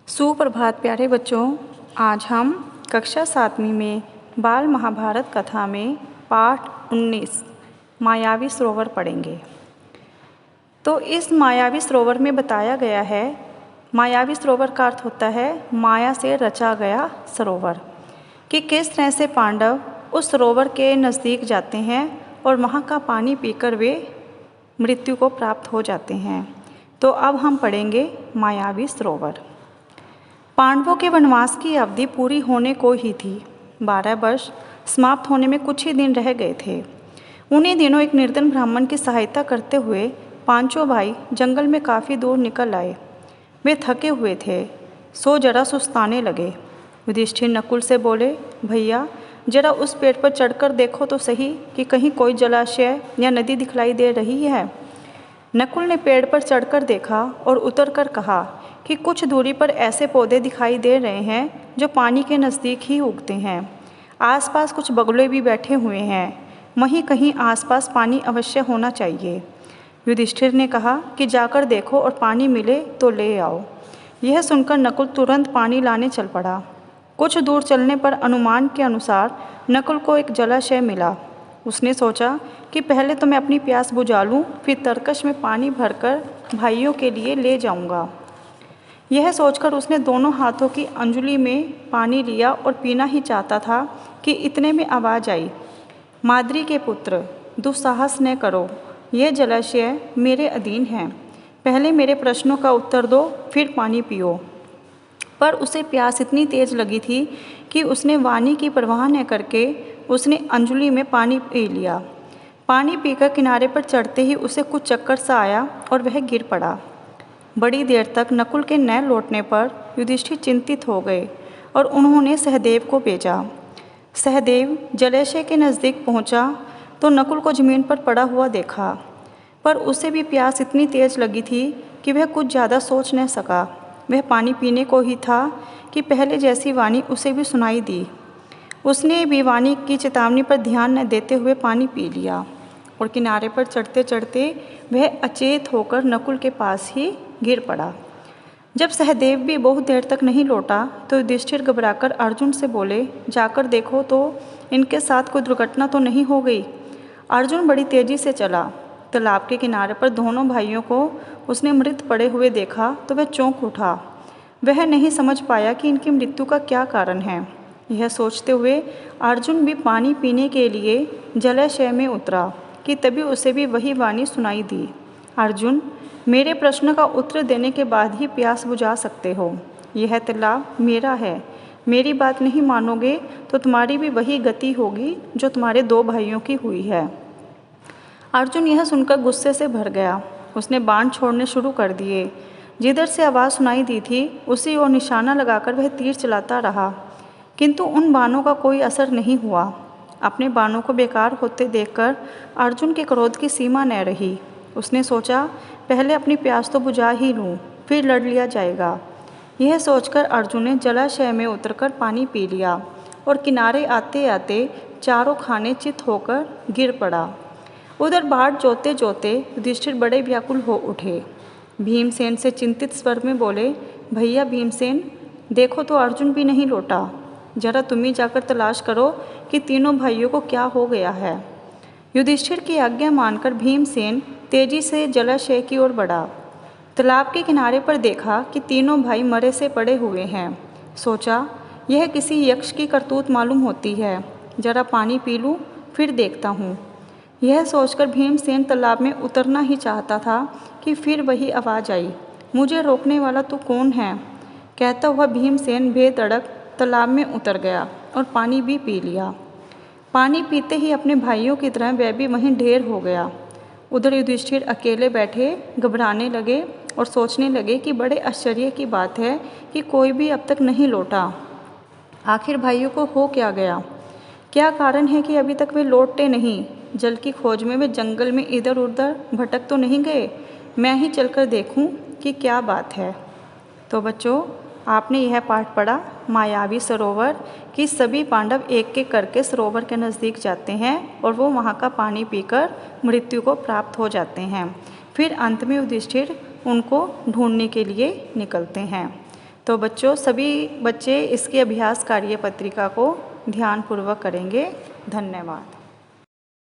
सुप्रभात प्यारे बच्चों। आज हम कक्षा 7वीं में बाल महाभारत कथा में पाठ 19 मायावी सरोवर पढ़ेंगे। तो इस मायावी सरोवर में बताया गया है, मायावी सरोवर का अर्थ होता है माया से रचा गया सरोवर, कि किस तरह से पांडव उस सरोवर के नज़दीक जाते हैं और वहाँ का पानी पीकर वे मृत्यु को प्राप्त हो जाते हैं। तो अब हम पढ़ेंगे मायावी सरोवर। पांडवों के वनवास की अवधि पूरी होने को ही थी। 12 वर्ष समाप्त होने में कुछ ही दिन रह गए थे। उन्हीं दिनों एक निर्धन ब्राह्मण की सहायता करते हुए पांचों भाई जंगल में काफ़ी दूर निकल आए। वे थके हुए थे, सो जरा सुस्ताने लगे। युधिष्ठिर नकुल से बोले, भैया जरा उस पेड़ पर चढ़कर देखो तो सही कि कहीं कोई जलाशय या नदी दिखलाई दे रही है। नकुल ने पेड़ पर चढ़कर देखा और उतरकर कहा कि कुछ दूरी पर ऐसे पौधे दिखाई दे रहे हैं जो पानी के नज़दीक ही उगते हैं। आसपास कुछ बगुले भी बैठे हुए हैं, वहीं कहीं आसपास पानी अवश्य होना चाहिए। युधिष्ठिर ने कहा कि जाकर देखो और पानी मिले तो ले आओ। यह सुनकर नकुल तुरंत पानी लाने चल पड़ा। कुछ दूर चलने पर अनुमान के अनुसार नकुल को एक जलाशय मिला। उसने सोचा कि पहले तो मैं अपनी प्यास बुझा लूँ, फिर तरकश में पानी भरकर भाइयों के लिए ले जाऊँगा। यह सोचकर उसने दोनों हाथों की अंजुली में पानी लिया और पीना ही चाहता था कि इतने में आवाज़ आई, माद्री के पुत्र, दुस्साहस न करो, यह जलाशय मेरे अधीन है। पहले मेरे प्रश्नों का उत्तर दो, फिर पानी पियो। पर उसे प्यास इतनी तेज लगी थी कि उसने वाणी की परवाह न करके उसने अंजुली में पानी पी लिया। पानी पीकर किनारे पर चढ़ते ही उसे कुछ चक्कर सा आया और वह गिर पड़ा। बड़ी देर तक नकुल के न लौटने पर युधिष्ठिर चिंतित हो गए और उन्होंने सहदेव को भेजा। सहदेव जलाशय के नज़दीक पहुंचा तो नकुल को ज़मीन पर पड़ा हुआ देखा, पर उसे भी प्यास इतनी तेज लगी थी कि वह कुछ ज़्यादा सोच न सका। वह पानी पीने को ही था कि पहले जैसी वाणी उसे भी सुनाई दी। उसने भी वाणी की चेतावनी पर ध्यान न देते हुए पानी पी लिया और किनारे पर चढ़ते चढ़ते वह अचेत होकर नकुल के पास ही गिर पड़ा। जब सहदेव भी बहुत देर तक नहीं लौटा तो युधिष्ठिर घबराकर अर्जुन से बोले, जाकर देखो तो इनके साथ कोई दुर्घटना तो नहीं हो गई। अर्जुन बड़ी तेजी से चला। तालाब के किनारे पर दोनों भाइयों को उसने मृत पड़े हुए देखा तो वह चौंक उठा। वह नहीं समझ पाया कि इनकी मृत्यु का क्या कारण है। यह सोचते हुए अर्जुन भी पानी पीने के लिए जलाशय में उतरा कि तभी उसे भी वही वाणी सुनाई दी, अर्जुन मेरे प्रश्न का उत्तर देने के बाद ही प्यास बुझा सकते हो। यह तालाब मेरा है, मेरी बात नहीं मानोगे तो तुम्हारी भी वही गति होगी जो तुम्हारे दो भाइयों की हुई है। अर्जुन यह सुनकर गुस्से से भर गया। उसने बाण छोड़ने शुरू कर दिए। जिधर से आवाज़ सुनाई दी थी उसी ओर निशाना लगाकर वह तीर चलाता रहा, किंतु उन बाणों का कोई असर नहीं हुआ। अपने बाणों को बेकार होते देखकर अर्जुन के क्रोध की सीमा न रही। उसने सोचा, पहले अपनी प्यास तो बुझा ही लूँ, फिर लड़ लिया जाएगा। यह सोचकर अर्जुन ने जलाशय में उतरकर पानी पी लिया और किनारे आते आते चारों खाने चित होकर गिर पड़ा। उधर बाट जोते जोते युधिष्ठिर बड़े व्याकुल हो उठे। भीमसेन से चिंतित स्वर में बोले, भैया भीमसेन, देखो तो अर्जुन भी नहीं लौटा। जरा तुम ही जाकर तलाश करो कि तीनों भाइयों को क्या हो गया है। युधिष्ठिर की आज्ञा मानकर भीमसेन तेजी से जलाशय की ओर बढ़ा। तालाब के किनारे पर देखा कि तीनों भाई मरे से पड़े हुए हैं। सोचा, यह किसी यक्ष की करतूत मालूम होती है। जरा पानी पी लूँ, फिर देखता हूँ। यह सोचकर भीमसेन तालाब में उतरना ही चाहता था कि फिर वही आवाज़ आई, मुझे रोकने वाला तू कौन है। कहता हुआ भीमसेन बेधड़क तालाब में उतर गया और पानी भी पी लिया। पानी पीते ही अपने भाइयों की तरह वह भी वहीं ढेर हो गया। उधर युधिष्ठिर अकेले बैठे घबराने लगे और सोचने लगे कि बड़े आश्चर्य की बात है कि कोई भी अब तक नहीं लौटा। आखिर भाइयों को हो क्या गया? क्या कारण है कि अभी तक वे लौटते नहीं? जल की खोज में वे जंगल में इधर उधर भटक तो नहीं गए? मैं ही चलकर देखूं कि क्या बात है। तो बच्चों, आपने यह पाठ पढ़ा मायावी सरोवर, कि सभी पांडव एक एक करके सरोवर के नज़दीक जाते हैं और वो वहाँ का पानी पीकर मृत्यु को प्राप्त हो जाते हैं। फिर अंत में युधिष्ठिर उनको ढूंढने के लिए निकलते हैं। तो बच्चों, सभी बच्चे इसके अभ्यास कार्य पत्रिका को ध्यानपूर्वक करेंगे। धन्यवाद।